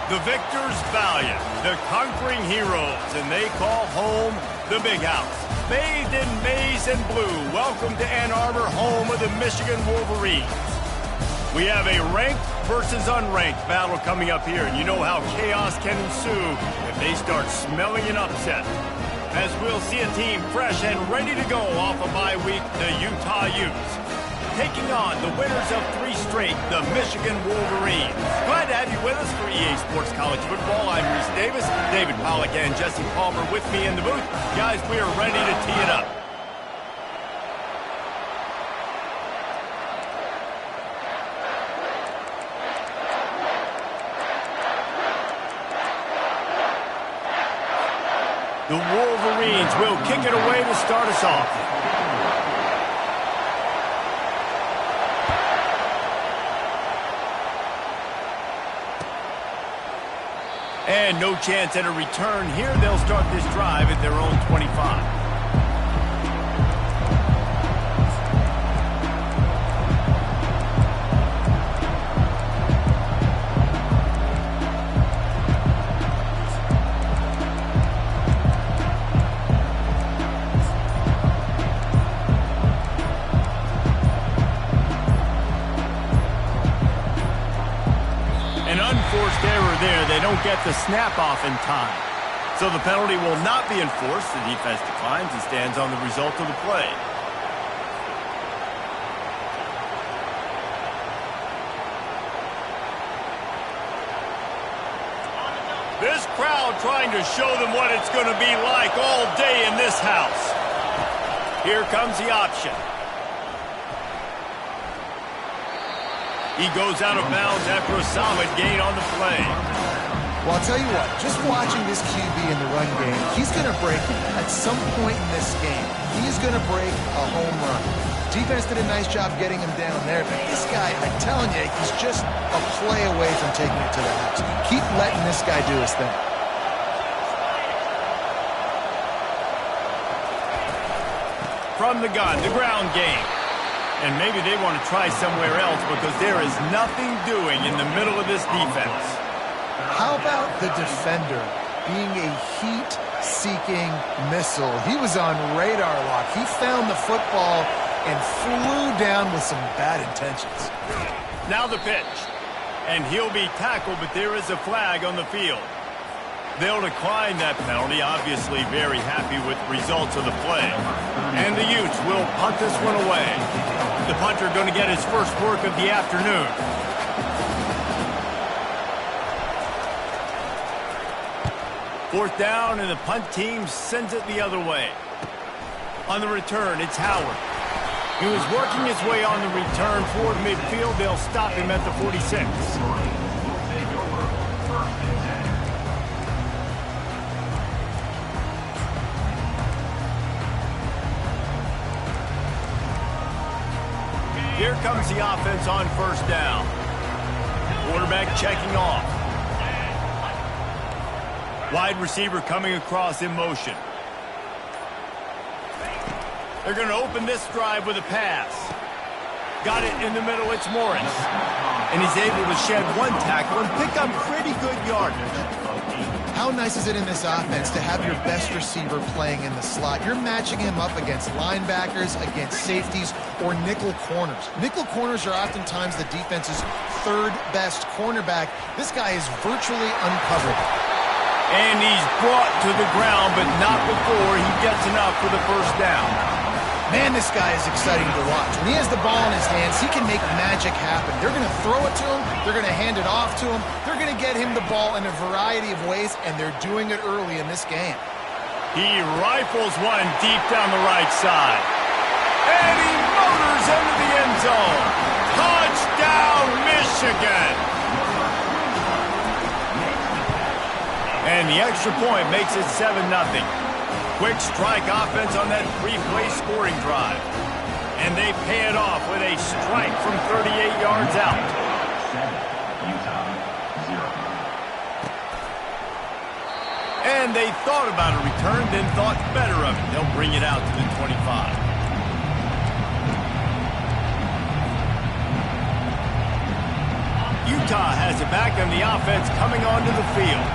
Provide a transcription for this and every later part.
The victors valiant, the conquering heroes, and they call home the Big House. Bathed in maize and blue, welcome to Ann Arbor, home of the Michigan Wolverines. We have a ranked versus unranked battle coming up here, and you know how chaos can ensue if they start smelling an upset. As we'll see a team fresh and ready to go off a bye week, the Utah Utes, taking on the winners of 3 straight, the Michigan Wolverines. Glad to have you with us for EA Sports College Football. I'm Reese Davis, David Pollack and Jesse Palmer with me in the booth. Guys, we are ready to tee it up. The Wolverines will kick it away to start us off. And no chance at a return here. They'll start this drive at their own 25. Unforced error there. They don't get the snap off in time. So the penalty will not be enforced. The defense declines and stands on the result of the play. This crowd trying to show them what it's going to be like all day in this house. Here comes the option. He goes out of bounds after a solid gain on the play. Well, I'll tell you what, just watching this QB in the run game, he's going to break at some point in this game. He's going to break a home run. Defense did a nice job getting him down there, but this guy, I'm telling you, he's just a play away from taking it to the house. Keep letting this guy do his thing. From the gun, the ground game. And maybe they want to try somewhere else because there is nothing doing in the middle of this defense. How about the defender being a heat-seeking missile? He was on radar lock. He found the football and flew down with some bad intentions. Now the pitch. And he'll be tackled, but there is a flag on the field. They'll decline that penalty, obviously very happy with the results of the play. And the Utes will punt this one away. The punter going to get his first work of the afternoon. Fourth down, and the punt team sends it the other way. On the return, it's Howard. He was working his way on the return toward midfield. They'll stop him at the 46. Here comes the offense on first down. Quarterback checking off. Wide receiver coming across in motion. They're going to open this drive with a pass. Got it in the middle, it's Morris. And he's able to shed one tackle and pick up pretty good yardage. How nice is it in this offense to have your best receiver playing in the slot? You're matching him up against linebackers, against safeties, or nickel corners. Nickel corners are oftentimes the defense's third best cornerback. This guy is virtually uncovered. And he's brought to the ground, but not before he gets enough for the first down. Man, this guy is exciting to watch. When he has the ball in his hands, he can make magic happen. They're going to throw it to him. They're going to hand it off to him. They're going to get him the ball in a variety of ways, and they're doing it early in this game. He rifles one deep down the right side. And he motors into the end zone. Touchdown, Michigan! And the extra point makes it 7-0. Quick strike offense on that 3-play scoring drive. And they pay it off with a strike from 38 yards out. And they thought about a return, then thought better of it. They'll bring it out to the 25. Utah has it back, and the offense coming onto the field.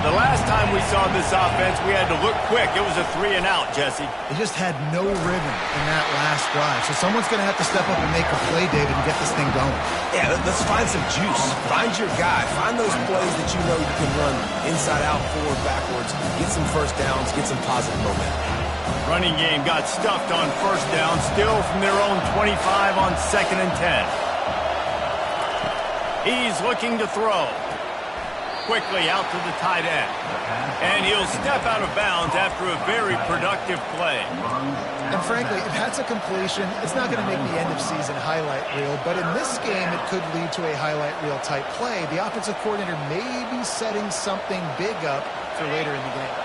The last time we saw this offense, we had to look quick. It was a 3-and-out, Jesse. They just had no rhythm in that last drive. So someone's going to have to step up and make a play, David, and get this thing going. Yeah, let's find some juice. Find your guy. Find those plays that you know you can run inside out, forward, backwards. Get some first downs. Get some positive momentum. Running game got stuffed on first down, still from their own 25 on 2nd and 10. He's looking to throw. Quickly out to the tight end. And he'll step out of bounds after a very productive play. And frankly, if that's a completion, it's not going to make the end-of-season highlight reel. But in this game, it could lead to a highlight reel type play. The offensive coordinator may be setting something big up for later in the game.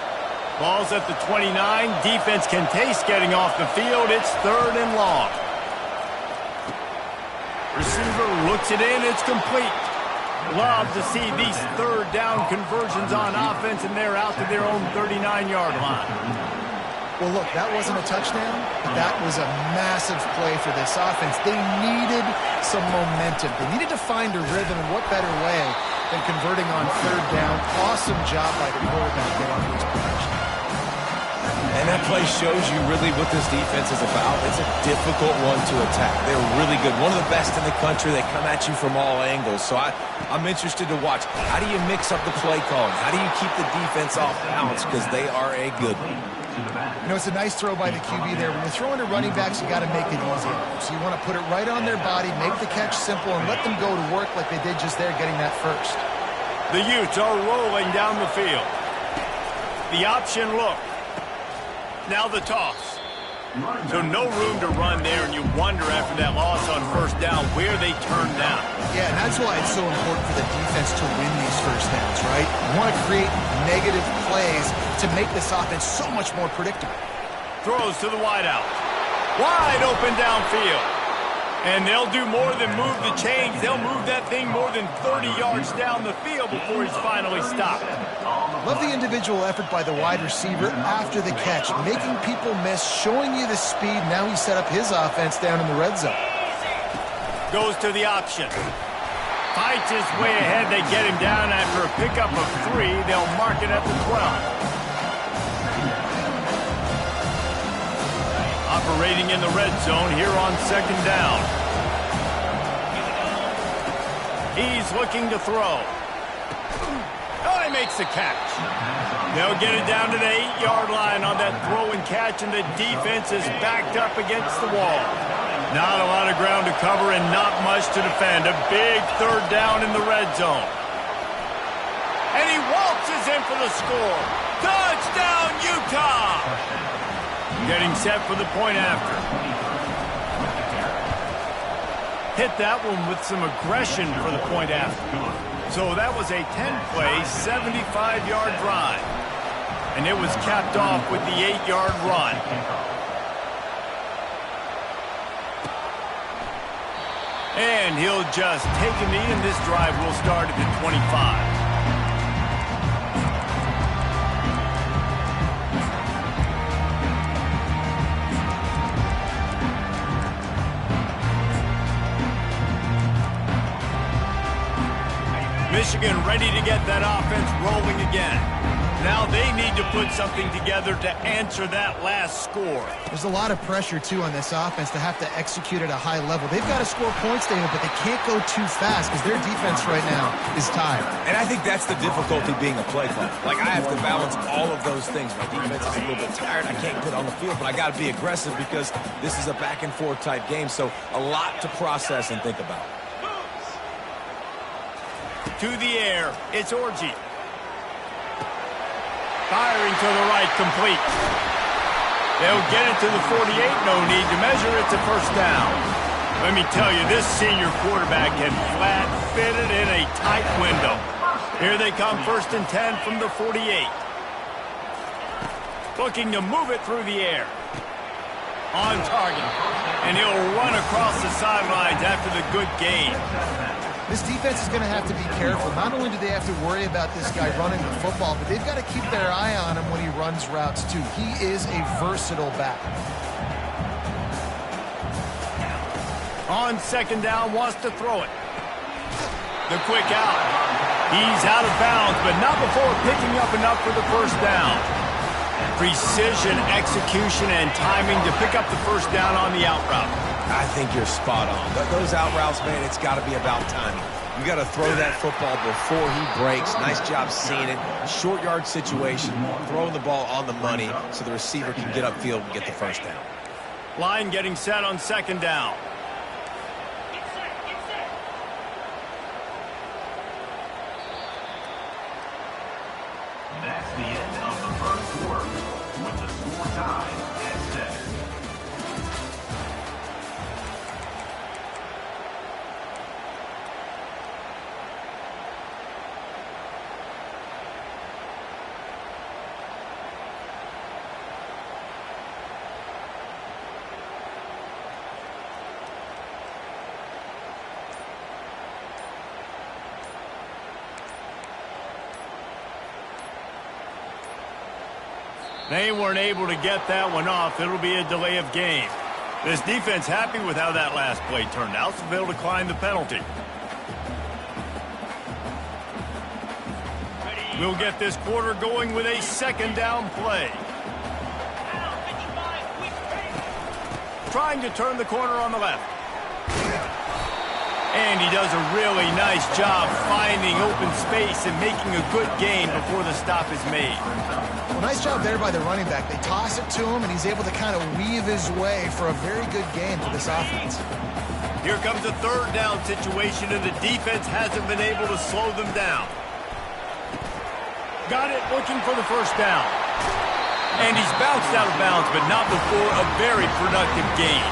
Ball's at the 29. Defense can taste getting off the field. It's 3rd and long. Receiver looks it in. It's complete. Love to see these 3rd down conversions on offense, and they're out to their own 39-yard line. Well, look, that wasn't a touchdown, but that was a massive play for this offense. They needed some momentum. They needed to find a rhythm, and what better way than converting on 3rd down. Awesome job by the quarterback getting to his position. And that play shows you really what this defense is about. It's a difficult one to attack. They're really good. One of the best in the country. They come at you from all angles. So I'm interested to watch. How do you mix up the play calling? How do you keep the defense off balance? Because they are a good one. You know, it's a nice throw by the QB there. When you're throwing to running backs, you got to make it easy. So you want to put it right on their body, make the catch simple, and let them go to work like they did just there getting that first. The Utes are rolling down the field. The option look. Now the toss. So no room to run there, and you wonder after that loss on first down where they turn down. Yeah, and that's why it's so important for the defense to win these first downs, right? You want to create negative plays to make this offense so much more predictable. Throws to the wideout. Wide open downfield. And they'll do more than move the chains. They'll move that thing more than 30 yards down the field before he's finally stopped. Love the individual effort by the wide receiver after the catch, making people miss, showing you the speed. Now he set up his offense down in the red zone. Goes to the option. Fights his way ahead. They get him down after a pickup of 3. They'll mark it at the 12. Operating in the red zone here on 2nd down. He's looking to throw. Oh, he makes the catch. They'll get it down to the 8-yard line on that throw and catch, and the defense is backed up against the wall. Not a lot of ground to cover and not much to defend. A big 3rd down in the red zone. And he waltzes in for the score. Touchdown, Utah! Getting set for the point after. Hit that one with some aggression for the point after. So that was a 10-play, 75-yard drive. And it was capped off with the 8-yard run. And he'll just take a knee, and this drive will start at the 25. Michigan ready to get that offense rolling again. Now they need to put something together to answer that last score. There's a lot of pressure, too, on this offense to have to execute at a high level. They've got to score points, David, but they can't go too fast because their defense right now is tired. And I think that's the difficulty being a play caller. Like, I have to balance all of those things. My defense is a little bit tired. I can't get on the field, but I got to be aggressive because this is a back-and-forth type game. So a lot to process and think about. To the air, it's Orji. Firing to the right, complete. They'll get it to the 48, no need to measure. It's a first down. Let me tell you, this senior quarterback had flat fitted in a tight window. Here they come, 1st and 10 from the 48. Looking to move it through the air. On target. And he'll run across the sidelines after the good gain. This defense is going to have to be careful. Not only do they have to worry about this guy running the football, but they've got to keep their eye on him when he runs routes, too. He is a versatile back. On 2nd down, wants to throw it. The quick out. He's out of bounds, but not before picking up enough for the first down. Precision, execution, and timing to pick up the first down on the out route. I think you're spot on. Those out routes, man, it's got to be about timing. You got to throw that football before he breaks. Nice job seeing it. Short yard situation, throwing the ball on the money so the receiver can get upfield and get the first down. Line getting set on second down. That's the end of the first quarter, with the score tied at 7. They weren't able to get that one off. It'll be a delay of game. This defense happy with how that last play turned out, so they'll decline the penalty. We'll get this quarter going with a second down play. Trying to turn the corner on the left. And he does a really nice job finding open space and making a good gain before the stop is made. Well, nice job there by the running back. They toss it to him, and he's able to kind of weave his way for a very good gain for this offense. Here comes a third down situation, and the defense hasn't been able to slow them down. Got it, looking for the first down. And he's bounced out of bounds, but not before a very productive gain.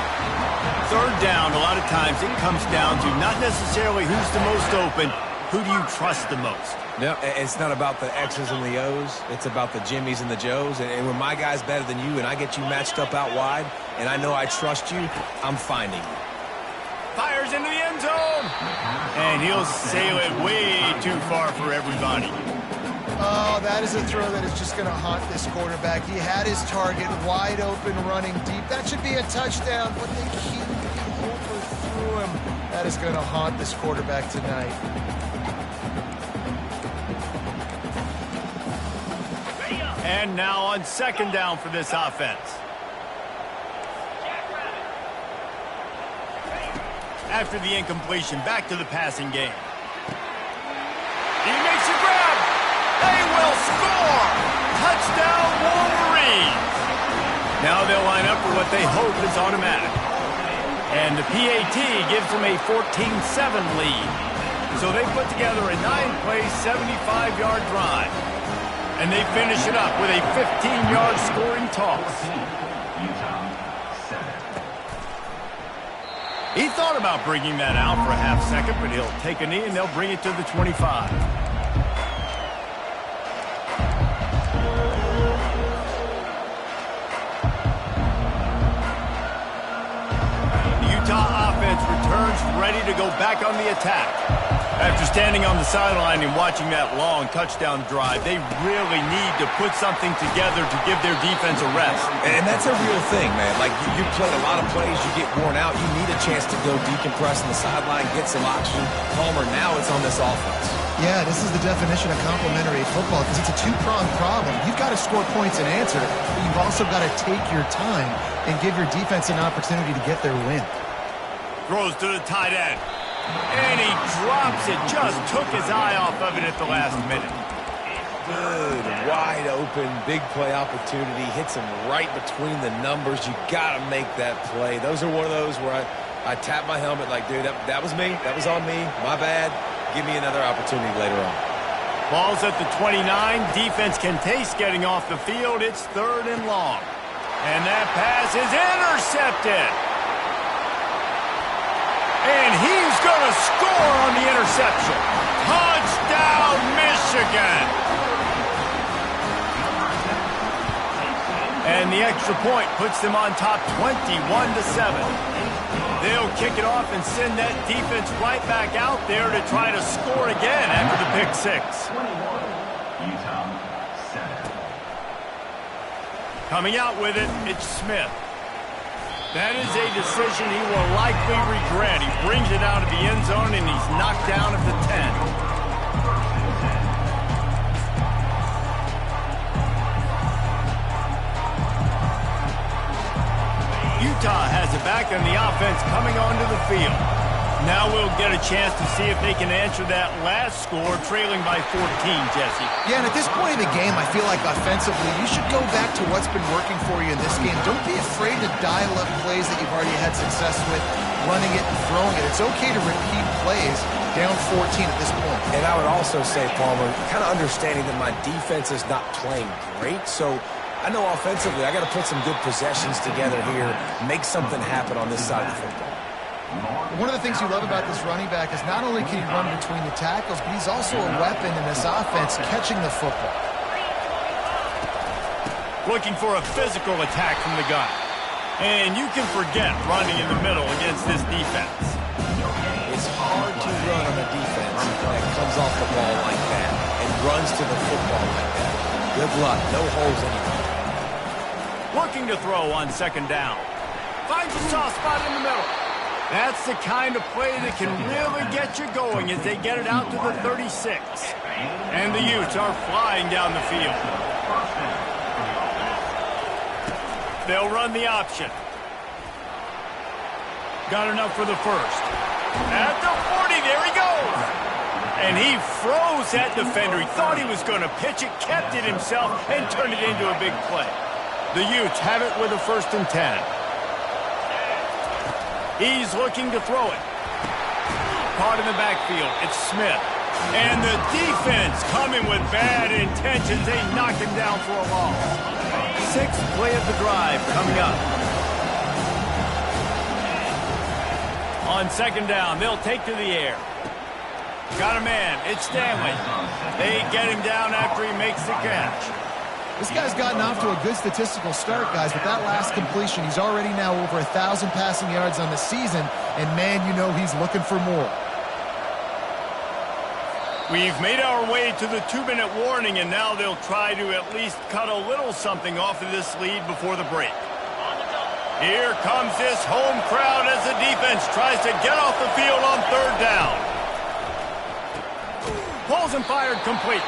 Third down, a lot of times it comes down to not necessarily who's the most open, who do you trust the most? No, it's not about the X's and the O's. It's about the Jimmys and the Joes. And when my guy's better than you and I get you matched up out wide and I know I trust you, I'm finding you. Fires into the end zone. And he'll sail it way too far for everybody. Oh, that is a throw that is just going to haunt this quarterback. He had his target wide open, running deep. That should be a touchdown, but they keep overthrew him. That is going to haunt this quarterback tonight. And now on second down for this offense. After the incompletion, back to the passing game. He makes a grab. They will score! Touchdown, Wolverines! Now they'll line up for what they hope is automatic. And the PAT gives them a 14-7 lead. So they put together a 9-play, 75-yard drive. And they finish it up with a 15-yard scoring toss. He thought about bringing that out for a half second, but he'll take a knee and they'll bring it to the 25. Returns ready to go back on the attack. After standing on the sideline and watching that long touchdown drive, they really need to put something together to give their defense a rest. And that's a real thing, man. Like, you played a lot of plays, you get worn out, you need a chance to go decompress on the sideline, get some oxygen. Palmer, now it's on this offense. Yeah, this is the definition of complementary football because it's a two-pronged problem. You've got to score points and answer, but you've also got to take your time and give your defense an opportunity to get their win. Throws to the tight end. And he drops it. Just took his eye off of it at the last minute. Good, wide open, big play opportunity. Hits him right between the numbers. You got to make that play. Those are one of those where I tap my helmet like, dude, that was me. That was on me. My bad. Give me another opportunity later on. Ball's at the 29. Defense can taste getting off the field. It's third and long. And that pass is intercepted. And he's going to score on the interception. Touchdown, Michigan. And the extra point puts them on top 21-7. They'll kick it off and send that defense right back out there to try to score again after the pick six. 21, Utah 7. Coming out with it, it's Smith. That is a decision he will likely regret. He brings it out of the end zone, and he's knocked down at the 10. Utah has it back on the offense coming onto the field. Now we'll get a chance to see if they can answer that last score, trailing by 14, Jesse. Yeah, and at this point in the game, I feel like offensively, you should go back to what's been working for you in this game. Don't be afraid to dial up plays that you've already had success with, running it and throwing it. It's okay to repeat plays down 14 at this point. And I would also say, Palmer, kind of understanding that my defense is not playing great, so I know offensively I got to put some good possessions together here, make something happen on this side of the football. One of the things you love about this running back is not only can he run between the tackles, but he's also a weapon in this offense catching the football. Looking for a physical attack from the gun. And you can forget running in the middle against this defense. It's hard to run on a defense that comes off the ball like that and runs to the football like that. Good luck. No holes anywhere. Looking to throw on second down. Finds a soft spot in the middle. That's the kind of play that can really get you going as they get it out to the 36. And the Utes are flying down the field. They'll run the option. Got enough for the first. At the 40, there he goes. And he froze that defender. He thought he was going to pitch it, kept it himself, and turned it into a big play. The Utes have it with a 1st and 10. He's looking to throw it. Caught in the backfield. It's Smith. And the defense coming with bad intentions. They knock him down for a loss. 6th play of the drive coming up. On second down, they'll take to the air. Got a man. It's Stanley. They get him down after he makes the catch. This guy's gotten off to a good statistical start, guys, but that last completion, he's already now over 1,000 passing yards on the season, and man, you know he's looking for more. We've made our way to the 2-minute warning, and now they'll try to at least cut a little something off of this lead before the break. Here comes this home crowd as the defense tries to get off the field on 3rd down. Pulls and fired complete.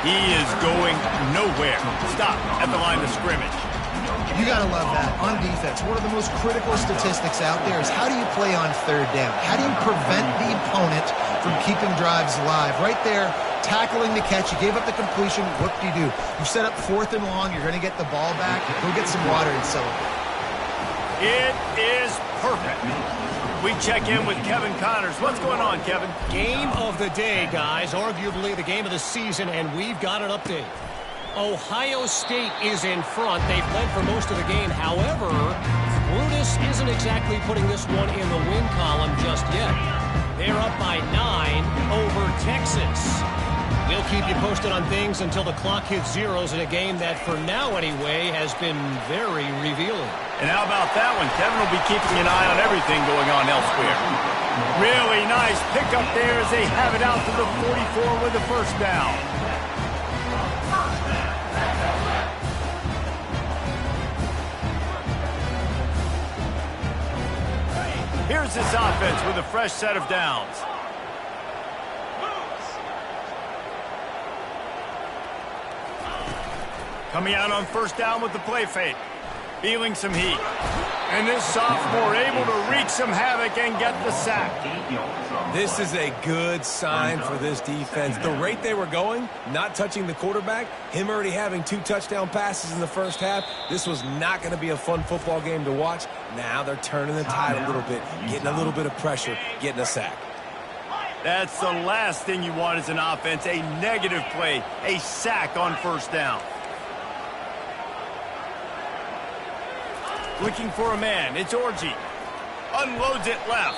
He is going nowhere. Stop at the line of scrimmage. You got to love that. On defense, one of the most critical statistics out there is how do you play on 3rd down? How do you prevent the opponent from keeping drives alive? Right there, tackling the catch. You gave up the completion. What do? You set up 4th and long. You're going to get the ball back. Go get some water and celebrate. It is perfect. We check in with Kevin Connors. What's going on, Kevin? Game of the day, guys. Arguably the game of the season, and we've got an update. Ohio State is in front. They've led for most of the game. However, Brutus isn't exactly putting this one in the win column just yet. They're up by 9 over Texas. We'll keep you posted on things until the clock hits zeros in a game that, for now anyway, has been very revealing. And how about that one? Kevin will be keeping an eye on everything going on elsewhere. Really nice pickup there as they have it out to the 44 with the 1st down. Here's this offense with a fresh set of downs. Coming out on 1st down with the play fake. Feeling some heat. And this sophomore able to wreak some havoc and get the sack. This is a good sign for this defense. The rate they were going, not touching the quarterback, him already having 2 touchdown passes in the first half, this was not going to be a fun football game to watch. Now they're turning the tide a little bit, getting a little bit of pressure, getting a sack. That's the last thing you want as an offense, a negative play, a sack on 1st down. Looking for a man. It's Orji. Unloads it left.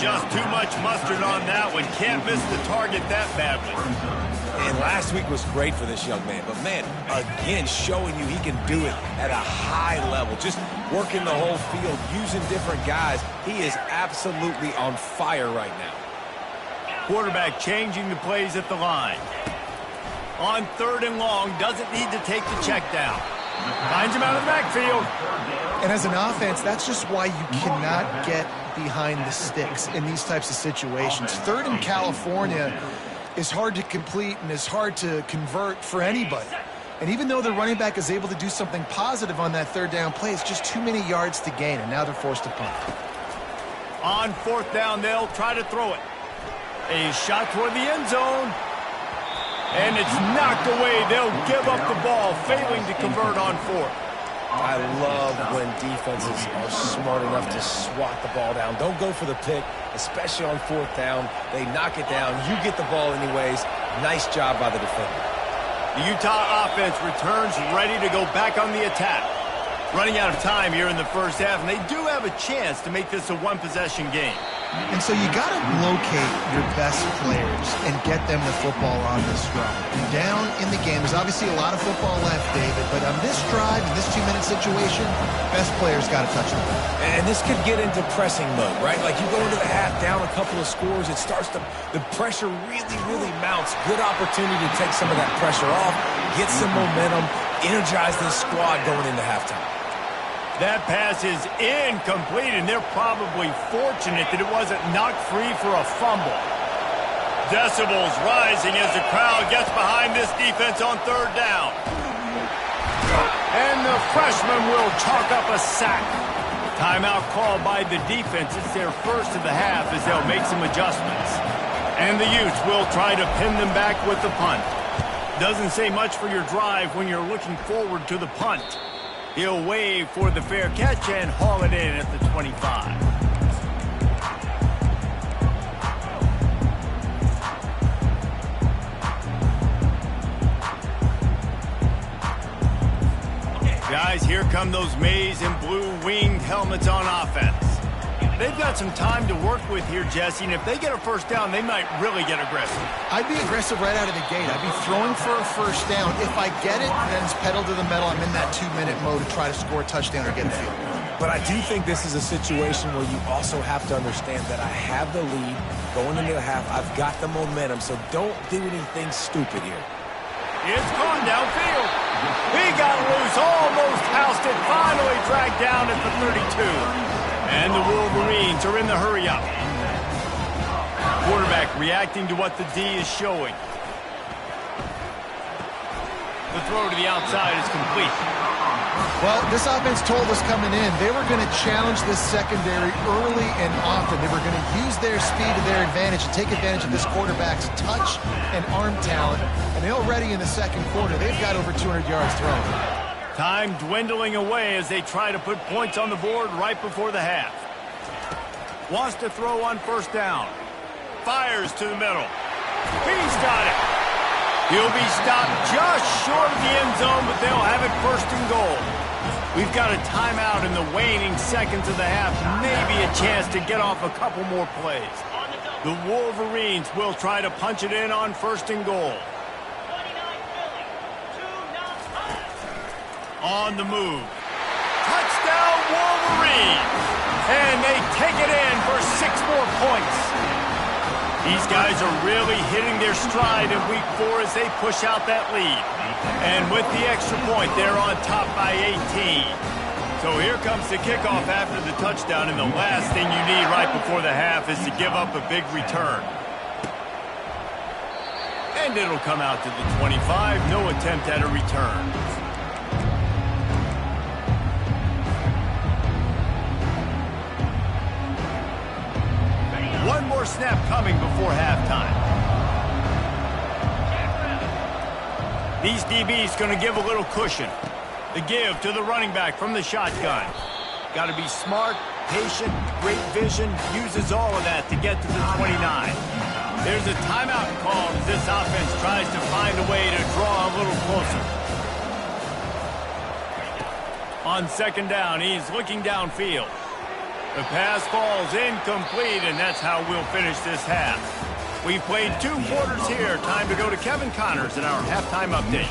Just too much mustard on that one. Can't miss the target that badly. And last week was great for this young man. But, man, again, showing you he can do it at a high level. Just working the whole field, using different guys. He is absolutely on fire right now. Quarterback changing the plays at the line. On 3rd and long, doesn't need to take the check down. Finds him out of the backfield. And as an offense, that's just why you cannot get behind the sticks in these types of situations. Third in California is hard to complete and is hard to convert for anybody. And even though the running back is able to do something positive on that third down play, it's just too many yards to gain, and now they're forced to punt. On fourth down, they'll try to throw it. A shot toward the end zone. And it's knocked away. They'll give up the ball, failing to convert on fourth. I love when defenses are smart enough to swat the ball down. Don't go for the pick, especially on fourth down. They knock it down. You get the ball anyways. Nice job by the defender. The Utah offense returns ready to go back on the attack. Running out of time here in the first half, and they do have a chance to make this a one-possession game. And so you got to locate your best players and get them the football on this drive. Down in the game, there's obviously a lot of football left, David, but on this drive, in this 2-minute situation, best players got to touch the ball. And this could get into pressing mode, right? Like you go into the half down a couple of scores, it starts to, the pressure really mounts. Good opportunity to take some of that pressure off, get some momentum, energize this squad going into halftime. That pass is incomplete, and they're probably fortunate that it wasn't knocked free for a fumble. Decibels rising as the crowd gets behind this defense on third down. And the freshman will chalk up a sack. Timeout called by the defense. It's their first of the half as they'll make some adjustments. And the Utes will try to pin them back with the punt. Doesn't say much for your drive when you're looking forward to the punt. He'll wave for the fair catch and haul it in at the 25. Guys, here come those maize and blue winged helmets on offense. They've got some time to work with here, Jesse, and if they get a first down, they might really get aggressive. I'd be aggressive right out of the gate. I'd be throwing for a first down. If I get it, then it's pedal to the metal. I'm in that 2-minute mode to try to score a touchdown or get a field. But I do think this is a situation where you also have to understand that I have the lead going into the half. I've got the momentum, so don't do anything stupid here. It's gone downfield. He got loose, almost housed it, finally dragged down at the 32. And the Wolverines are in the hurry-up. Quarterback reacting to what the D is showing. The throw to the outside is complete. Well, this offense told us coming in they were going to challenge this secondary early and often. They were going to use their speed to their advantage and take advantage of this quarterback's touch and arm talent. And already in the second quarter, they've got over 200 yards thrown. Time dwindling away as they try to put points on the board right before the half. Wants to throw on first down. Fires to the middle. He's got it. He'll be stopped just short of the end zone, but they'll have it first and goal. We've got a timeout in the waning seconds of the half. Maybe a chance to get off a couple more plays. The Wolverines will try to punch it in on first and goal. On the move. Touchdown, Wolverines! And they take it in for 6 more points. These guys are really hitting their stride in week 4 as they push out that lead. And with the extra point, they're on top by 18. So here comes the kickoff after the touchdown, and the last thing you need right before the half is to give up a big return. And it'll come out to the 25. No attempt at a return. One more snap coming before halftime. These DBs going to give a little cushion. The give to the running back from the shotgun. Got to be smart, patient, great vision, uses all of that to get to the 29. There's a timeout called as this offense tries to find a way to draw a little closer. On second down, he's looking downfield. The pass falls incomplete, and that's how we'll finish this half. We've played 2 quarters here. Time to go to Kevin Connors in our halftime update.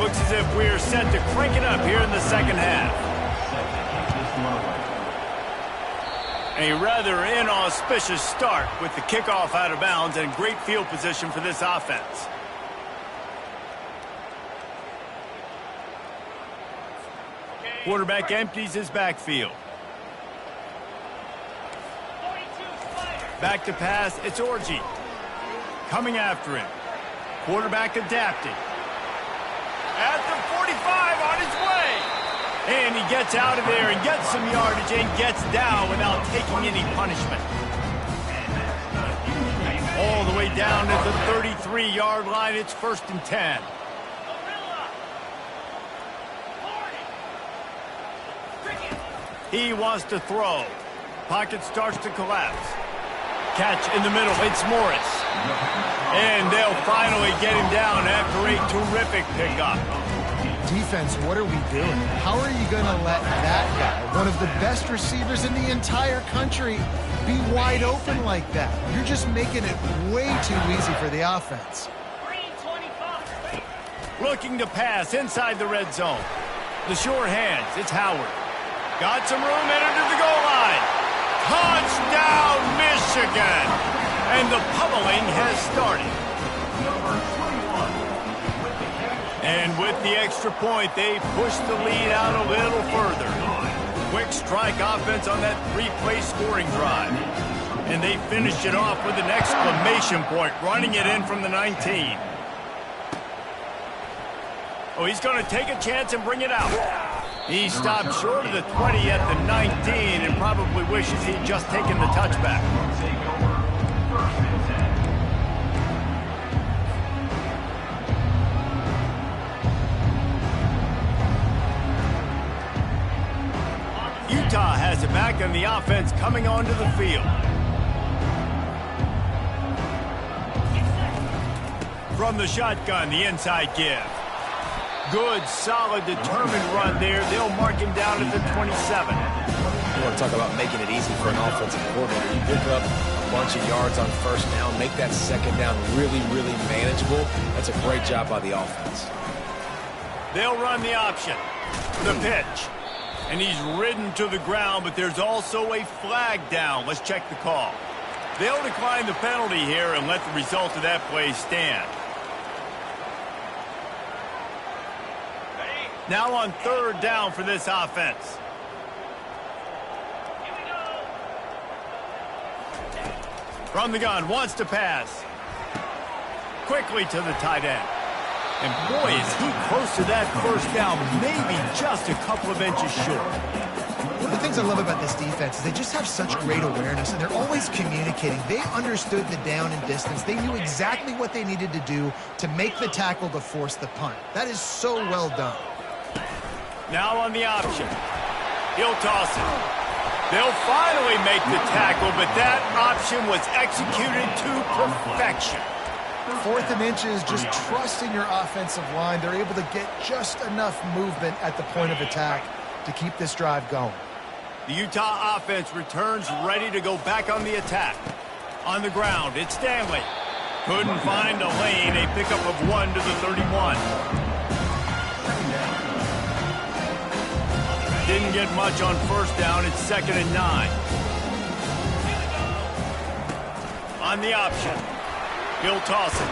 Looks as if we're set to crank it up here in the second half. A rather inauspicious start with the kickoff out of bounds and great field position for this offense. Quarterback empties his backfield. Back to pass, it's Orji. Coming after him. Quarterback adapting. At the 45 on his way. And he gets out of there and gets some yardage and gets down without taking any punishment. All the way down at the 33-yard line. It's 1st and 10. He wants to throw. Pocket starts to collapse. Catch in the middle. It's Morris. And they'll finally get him down after a terrific pickup. Defense, what are we doing? How are you going to let that guy, one of the best receivers in the entire country, be wide open like that? You're just making it way too easy for the offense. Looking to pass inside the red zone. The sure hands. It's Howard. Got some room headed to the goal line. Touchdown, Michigan! And the pummeling has started. And with the extra point, they push the lead out a little further. Quick strike offense on that 3-play scoring drive. And they finish it off with an exclamation point, running it in from the 19. Oh, he's going to take a chance and bring it out. He stopped short of the 20 at the 19 and probably wishes he'd just taken the touchback. Utah has it back and the offense coming onto the field. From the shotgun, the inside give. Good, solid, determined run there. They'll mark him down at the 27. You want to talk about making it easy for an offensive coordinator. You pick up a bunch of yards on 1st down, make that 2nd down really, really manageable. That's a great job by the offense. They'll run the option. The pitch. And he's ridden to the ground, but there's also a flag down. Let's check the call. They'll decline the penalty here and let the result of that play stand. Now on 3rd down for this offense. From the gun, wants to pass. Quickly to the tight end. And boy, is he close to that 1st down, maybe just a couple of inches short. One of the things I love about this defense is they just have such great awareness, and they're always communicating. They understood the down and distance. They knew exactly what they needed to do to make the tackle to force the punt. That is so well done. Now on the option. He'll toss it. They'll finally make the tackle, but that option was executed to perfection. 4th and inches, just trusting your offensive line. They're able to get just enough movement at the point of attack to keep this drive going. The Utah offense returns ready to go back on the attack. On the ground, it's Stanley. Couldn't find a lane, a pickup of 1 to the 31. Didn't get much on 1st down. It's 2nd and 9. On the option. He'll toss it.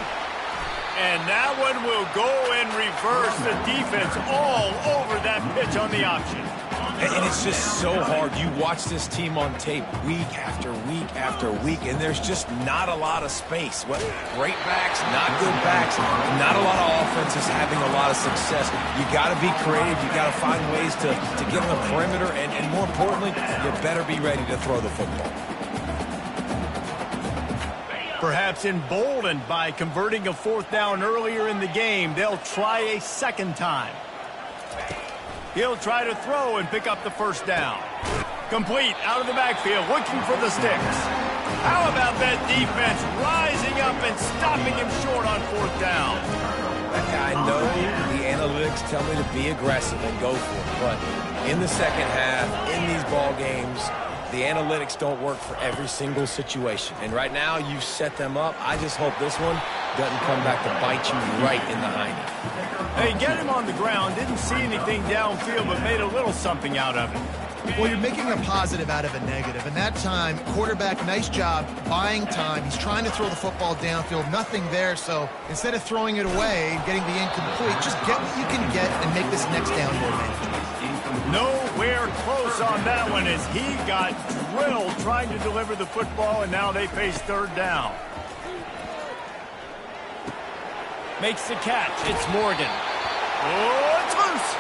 And that one will go and reverse the defense all over that pitch on the option. And it's just so hard. You watch this team on tape week after week after week, and there's just not a lot of space. Great backs, not good backs, not a lot of offenses having a lot of success. You got to be creative. You got to find ways to get on the perimeter, and more importantly, you better be ready to throw the football. Perhaps emboldened by converting a 4th down earlier in the game, they'll try a 2nd time. He'll try to throw and pick up the 1st down. Complete out of the backfield, looking for the sticks. How about that defense rising up and stopping him short on 4th down? I know the analytics tell me to be aggressive and go for it, but in the 2nd half, in these ball games, the analytics don't work for every single situation. And right now, you set them up. I just hope this one doesn't come back to bite you right in the hiney. Hey, get him on the ground. Didn't see anything downfield, but made a little something out of it. Well, you're making a positive out of a negative. And that time, quarterback, nice job buying time. He's trying to throw the football downfield. Nothing there. So instead of throwing it away and getting the incomplete, just get what you can get and make this next down more manageable. Nowhere close on that one as he got drilled trying to deliver the football, and now they face third down. Makes the catch. It's Morgan. Oh, it's loose.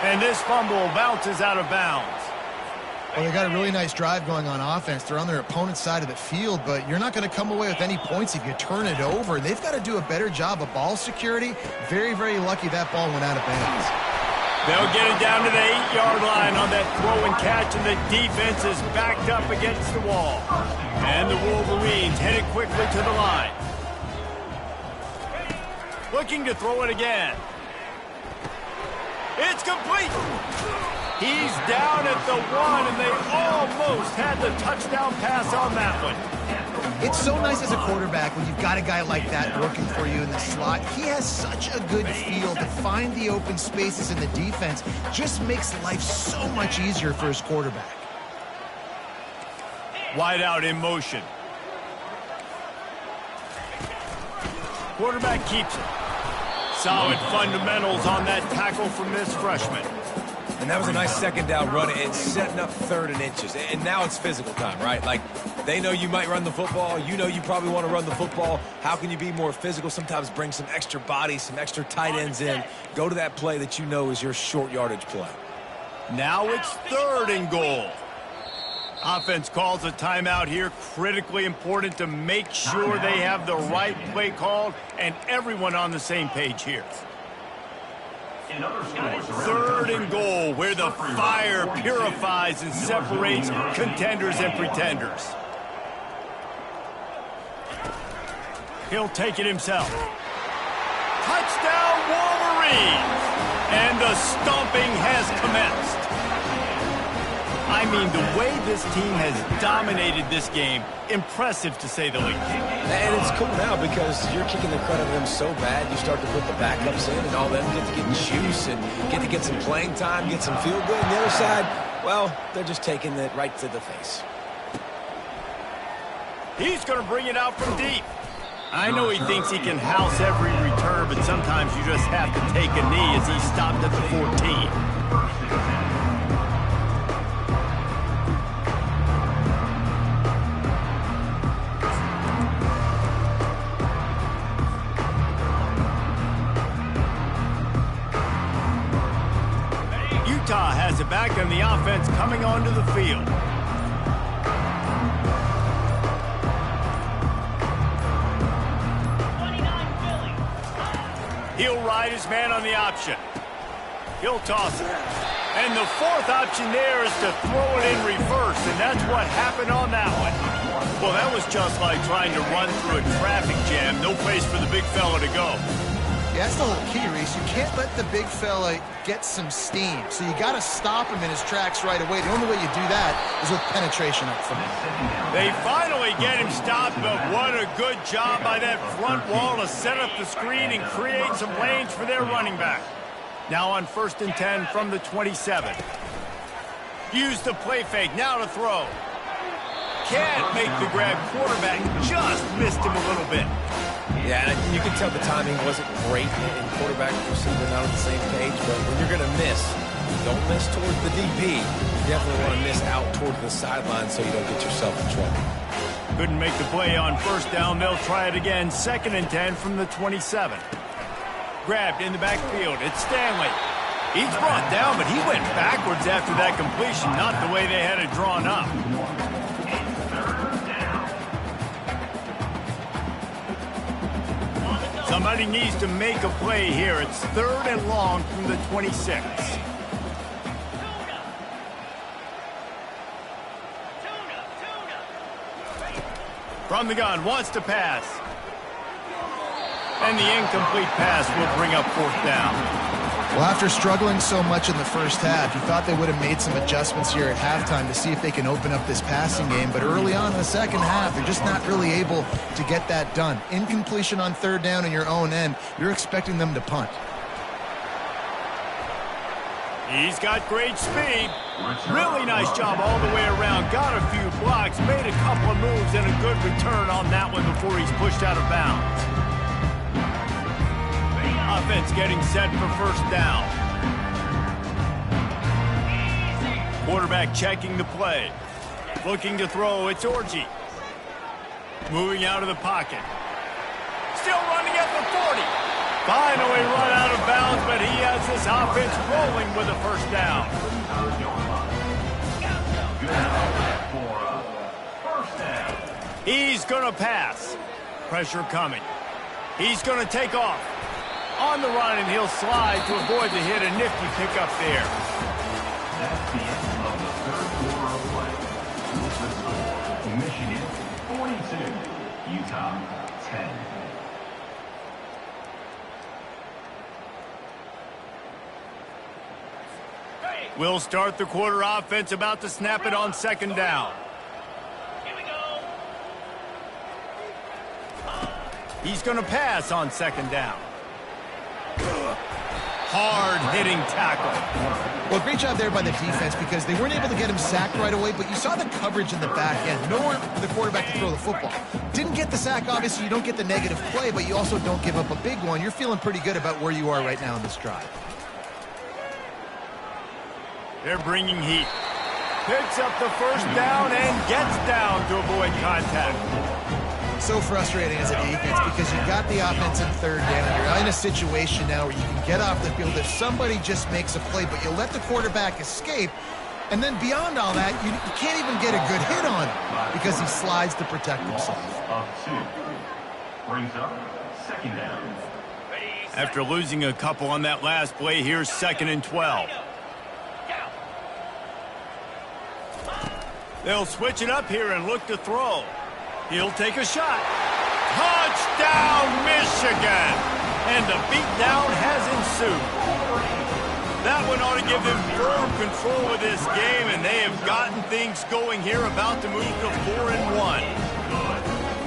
And this fumble bounces out of bounds. Well, they got a really nice drive going on offense. They're on their opponent's side of the field, but you're not going to come away with any points if you turn it over. They've got to do a better job of ball security. Very, very lucky that ball went out of bounds. They'll get it down to the 8-yard line on that throw and catch, and the defense is backed up against the wall. And the Wolverines headed quickly to the line. Looking to throw it again. It's complete. He's down at the 1, and they almost had the touchdown pass on that one. It's so nice as a quarterback when you've got a guy like that working for you in the slot. He has such a good feel to find the open spaces in the defense. Just makes life so much easier for his quarterback. Wide out in motion. Quarterback keeps it. Solid fundamentals on that tackle from this freshman. And that was a nice second down run and setting up 3rd and inches. And now it's physical time, right? Like, they know you might run the football. You know you probably want to run the football. How can you be more physical? Sometimes bring some extra bodies, some extra tight ends in. Go to that play that you know is your short yardage play. Now it's 3rd and goal. Offense calls a timeout here. Critically important to make sure they have the right play called and everyone on the same page here. 3rd and goal, where the fire purifies and separates contenders and pretenders. He'll take it himself. Touchdown, Wolverines! And the stomping has commenced. I mean, the way this team has dominated this game, impressive to say the least. And it's cool now because you're kicking the crud out of them so bad, you start to put the backups in and all them get to get juice and get to get some playing time, get some feel good. And the other side, well, they're just taking it right to the face. He's going to bring it out from deep. I know he thinks he can house every return, but sometimes you just have to take a knee as he stopped at the 14. Ncaa has it back, and the offense coming onto the field. He'll ride his man on the option. He'll toss it. And the 4th option there is to throw it in reverse, and that's what happened on that one. Well, that was just like trying to run through a traffic jam. No place for the big fella to go. Yeah, that's the whole key, Reese. You can't let the big fella get some steam. So you got to stop him in his tracks right away. The only way you do that is with penetration up front. They finally get him stopped, but what a good job by that front wall to set up the screen and create some lanes for their running back. Now on 1st and 10 from the 27. Use the play fake, now to throw. Can't make the grab. Quarterback just missed him a little bit. Yeah, and you can tell the timing wasn't great in quarterback and receiver not on the same page, but when you're going to miss, don't miss towards the DB. You definitely want to miss out towards the sideline so you don't get yourself in trouble. Couldn't make the play on 1st down. They'll try it again. 2nd and 10 from the 27. Grabbed in the backfield. It's Stanley. He's brought down, but he went backwards after that completion, not the way they had it drawn up. Somebody needs to make a play here. It's 3rd and long from the 26. From the gun, wants to pass. And the incomplete pass will bring up 4th down. Well, after struggling so much in the first half, you thought they would have made some adjustments here at halftime to see if they can open up this passing game. But early on in the second half, they're just not really able to get that done. Incompletion on 3rd down in your own end, you're expecting them to punt. He's got great speed. Really nice job all the way around. Got a few blocks, made a couple of moves, and a good return on that one before he's pushed out of bounds. Offense getting set for first down. Quarterback checking the play. Looking to throw, it's Orji. Moving out of the pocket. Still running at the 40. Finally run out of bounds, but he has this offense rolling with a first down. He's going to pass. Pressure coming. He's going to take off. On the run, and he'll slide to avoid the hit. A nifty pickup there. That's the end of the third quarter of play. The score, Michigan 42, Utah 10. We'll start the quarter offense, about to snap it on second down. Here we go. He's going to pass on second down. Hard-hitting tackle. Well, great job there by the defense because they weren't able to get him sacked right away, but you saw the coverage in the back end. Nowhere for the quarterback to throw the football. Didn't get the sack, obviously. You don't get the negative play, but you also don't give up a big one. You're feeling pretty good about where you are right now in this drive. They're bringing heat. Picks up the first down and gets down to avoid contact. So frustrating as a defense because you got the offense in third down. You're in a situation now where you can get off the field if somebody just makes a play, but you let the quarterback escape. And then beyond all that, you can't even get a good hit on him because he slides to protect himself. Of 2. Brings up second down. After losing a couple on that last play, here's 2nd and 12. They'll switch it up here and look to throw. He'll take a shot. Touchdown, Michigan! And the beatdown has ensued. That one ought to give them firm control of this game, and they have gotten things going here, about to move to 4-1.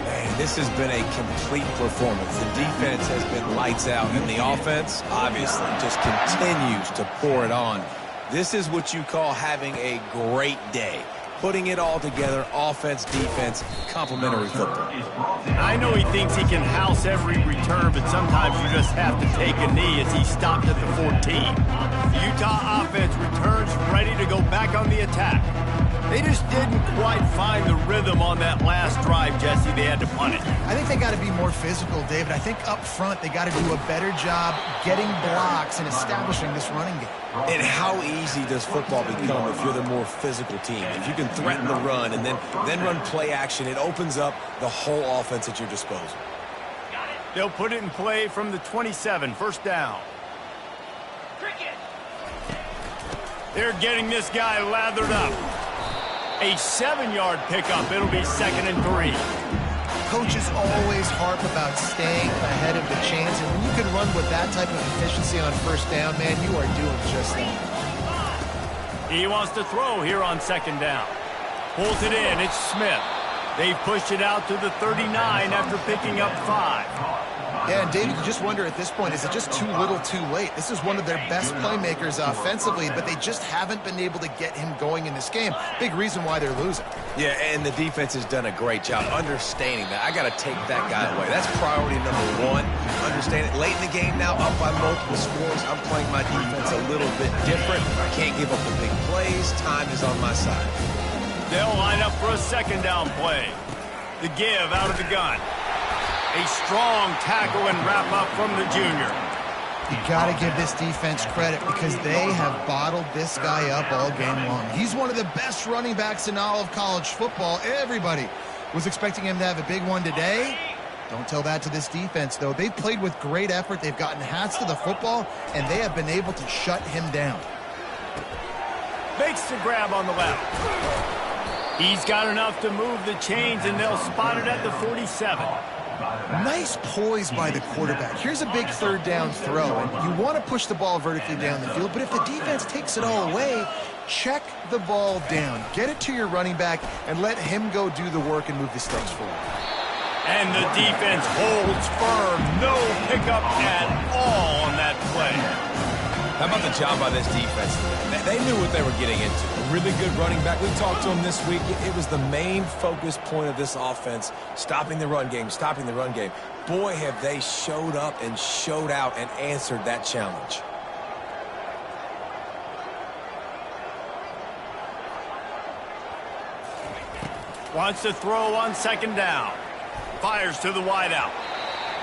Man, this has been a complete performance. The defense has been lights out, and the offense, obviously, just continues to pour it on. This is what you call having a great day. Putting it all together, offense, defense, complimentary football. I know he thinks he can house every return, but sometimes you just have to take a knee as he stopped at the 14. The Utah offense returns ready to go back on the attack. They just didn't quite find the rhythm on that last drive, Jesse. They had to punt it. I think they got to be more physical, David. I think up front they got to do a better job getting blocks and establishing this running game. And how easy does football become if you're the more physical team? If you can threaten the run and then run play action, it opens up the whole offense at your disposal. They'll put it in play from the 27, first down. They're getting this guy lathered up. A 7-yard pickup. It'll be 2nd and 3. Coaches always harp about staying ahead of the chains, and when you can run with that type of efficiency on first down, man, you are doing just that. He wants to throw here on 2nd down. Pulls it in. It's Smith. They've pushed it out to the 39 after picking up 5. Yeah, and David, you just wonder at this point, is it just too little too late? This is one of their best playmakers offensively, but they just haven't been able to get him going in this game. Big reason why they're losing. Yeah, and the defense has done a great job understanding that. I got to take that guy away. That's priority number 1. Understand it. Late in the game now, up by multiple scores. I'm playing my defense a little bit different. I can't give up the big plays. Time is on my side. They'll line up for a 2nd down play. The give out of the gun. A strong tackle and wrap up from the junior. You got to give this defense credit because they have bottled this guy up all game long. He's one of the best running backs in all of college football. Everybody was expecting him to have a big one today. Don't tell that to this defense, though. They've played with great effort. They've gotten hats to the football, and they have been able to shut him down. Makes the grab on the left. He's got enough to move the chains, and they'll spot it at the 47. Nice poise by the quarterback. Here's a big 3rd down throw, and you want to push the ball vertically down the field, but if the defense takes it all away, check the ball down. Get it to your running back and let him go do the work and move the sticks forward. And the defense holds firm. No pickup at all on that play. How about the job by this defense today? They knew what they were getting into. A really good running back. We talked to him this week. It was the main focus point of this offense, stopping the run game, stopping the run game. Boy, have they showed up and showed out and answered that challenge. Wants to throw on second down. Fires to the wideout.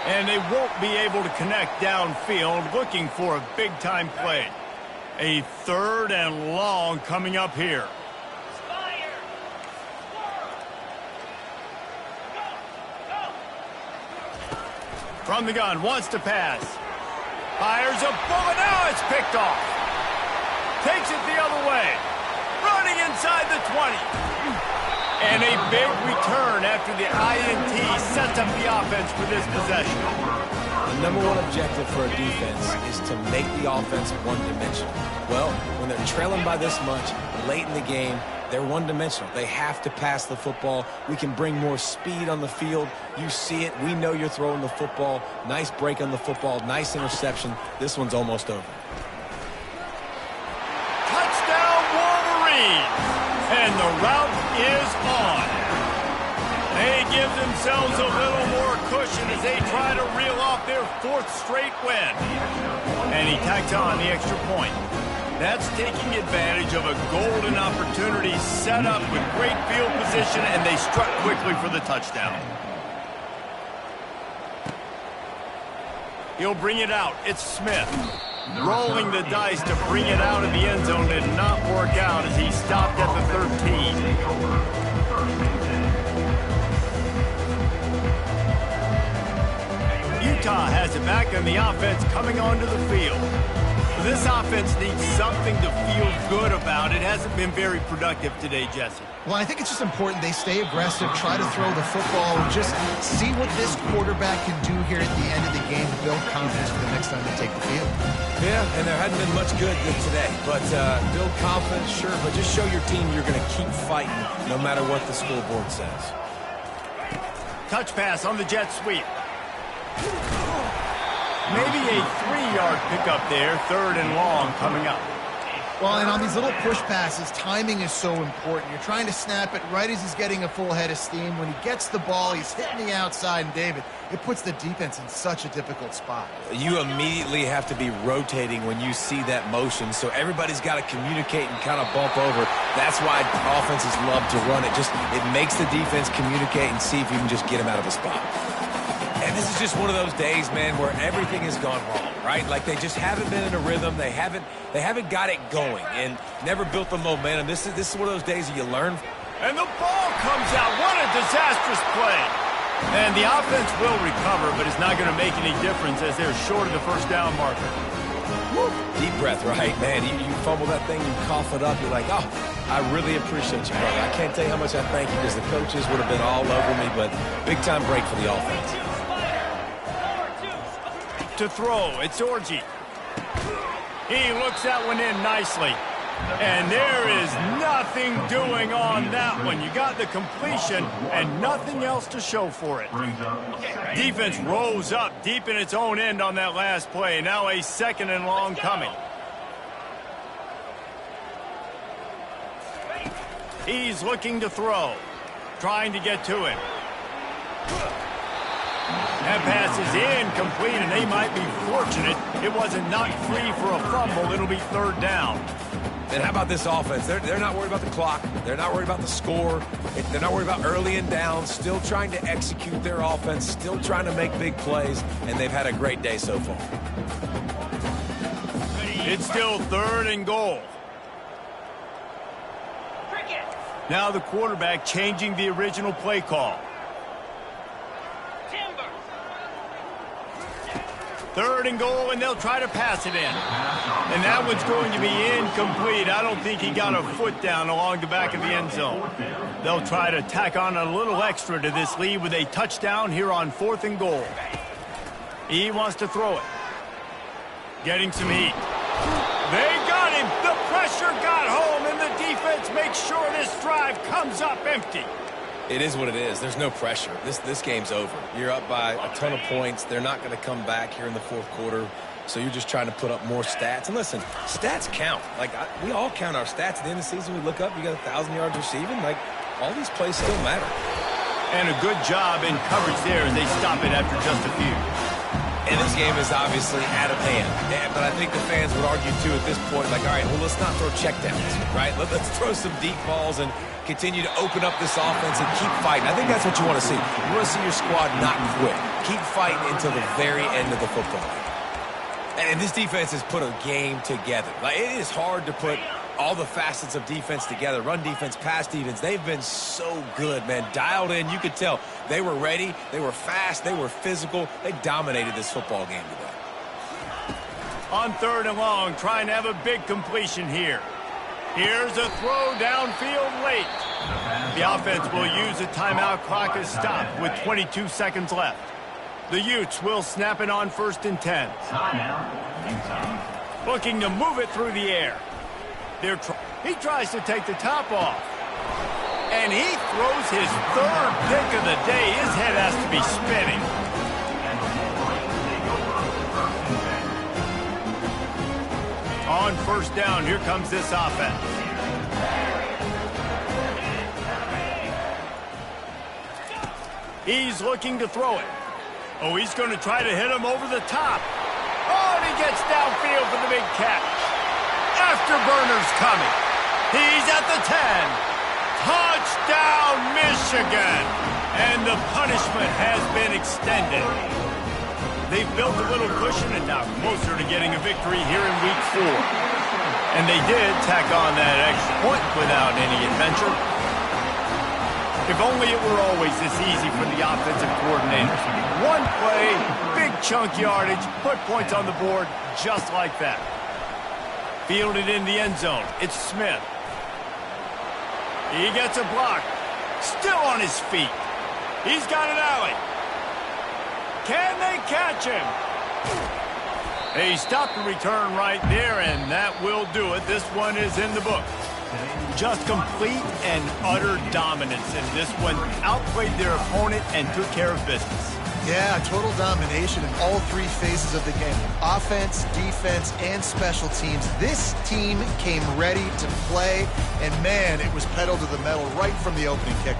And they won't be able to connect downfield, looking for a big-time play. A 3rd and long coming up here. From the gun, wants to pass. Fires a bullet. Now it's picked off. Takes it the other way. Running inside the 20. And a big return after the INT sets up the offense for this possession. The number one objective for a defense is to make the offense one-dimensional. Well, when they're trailing by this much, late in the game, they're one-dimensional. They have to pass the football. We can bring more speed on the field. You see it. We know you're throwing the football. Nice break on the football. Nice interception. This one's almost over. Touchdown, Wolverines! And the route is on. They give themselves a little more cushion as they try to reel off their 4th straight win. And he tacks on the extra point. That's taking advantage of a golden opportunity set up with great field position, and they struck quickly for the touchdown. He'll bring it out. It's Smith. Rolling the dice to bring it out of the end zone did not work out as he stopped at the 13. Utah has it back on the offense coming onto the field. This offense needs something to feel good about. It hasn't been very productive today, Jesse. Well, I think it's just important they stay aggressive, try to throw the football, and just see what this quarterback can do here at the end of the game to build confidence for the next time they take the field. Yeah, and there hadn't been much good today. But build confidence, sure, but just show your team you're going to keep fighting no matter what the scoreboard says. Touch pass on the jet sweep. Maybe a 3-yard pickup there, 3rd and long coming up. Well, and on these little push passes, timing is so important. You're trying to snap it right as he's getting a full head of steam. When he gets the ball, he's hitting the outside, and David, it puts the defense in such a difficult spot. You immediately have to be rotating when you see that motion, so everybody's got to communicate and kind of bump over. That's why offenses love to run it. It makes the defense communicate and see if you can just get him out of a spot. And this is just one of those days, man, where everything has gone wrong, right? Like they just haven't been in a rhythm. They haven't got it going and never built the momentum. This is one of those days that you learn. And the ball comes out. What a disastrous play. And the offense will recover, but it's not going to make any difference as they're short of the 1st down marker. Woo. Deep breath, right? Man, you fumble that thing, you cough it up. You're like, oh, I really appreciate you, brother. I can't tell you how much I thank you because the coaches would have been all over me, but big-time break for the offense. To throw, it's Orji. He looks that one in nicely. And there is nothing doing on that one. You got the completion and nothing else to show for it. Defense rose up deep in its own end on that last play. Now a 2nd and long coming. He's looking to throw. Trying to get to him. That pass is incomplete, and they might be fortunate it wasn't knocked free for a fumble. It'll be 3rd down. And how about this offense? They're not worried about the clock. They're not worried about the score. They're not worried about early and down. Still trying to execute their offense. Still trying to make big plays, and they've had a great day so far. It's still 3rd and goal. Now the quarterback changing the original play call. 3rd and goal, and they'll try to pass it in. And that one's going to be incomplete. I don't think he got a foot down along the back of the end zone. They'll try to tack on a little extra to this lead with a touchdown here on 4th and goal. He wants to throw it. Getting some heat. They got him. The pressure got home, and the defense makes sure this drive comes up empty. It is what it is. There's no pressure. This game's over. You're up by a ton of points. They're not going to come back here in the 4th quarter. So you're just trying to put up more stats. And listen, stats count. Like, we all count our stats. At the end of the season, we look up, you got 1,000 yards receiving. Like, all these plays still matter. And a good job in coverage there as they stop it after just a few. And this game is obviously out of hand. But I think the fans would argue, too, at this point, like, all right, well, let's not throw checkdowns, right? Let's throw some deep balls and continue to open up this offense and keep fighting. I think that's what you want to see. You want to see your squad not quit. Keep fighting until the very end of the football game. And this defense has put a game together. Like, it is hard to put all the facets of defense together. Run defense, pass defense. They've been so good, man. Dialed in. You could tell they were ready. They were fast. They were physical. They dominated this football game today. On 3rd and long, trying to have a big completion here. Here's a throw downfield late. The offense will use a timeout clock as stopped with 22 seconds left. The Utes will snap it on 1st and 10. Looking to move it through the air. He tries to take the top off. And he throws his 3rd pick of the day. His head has to be spinning. On 1st down, here comes this offense. He's looking to throw it. Oh, he's going to try to hit him over the top. Oh, and he gets downfield for the big catch. Afterburner's coming. He's at the 10. Touchdown, Michigan. And the punishment has been extended. They've built a little cushion and now closer to getting a victory here in Week 4. And they did tack on that extra point without any adventure. If only it were always this easy for the offensive coordinator. One play, big chunk yardage, put points on the board just like that. Fielded in the end zone. It's Smith. He gets a block. Still on his feet. He's got an alley. Can they catch him? They stopped the return right there, and that will do it. This one is in the book. Just complete and utter dominance, and this one outplayed their opponent and took care of business. Yeah, total domination in all 3 phases of the game. Offense, defense, and special teams. This team came ready to play, and man, it was pedal to the metal right from the opening kick.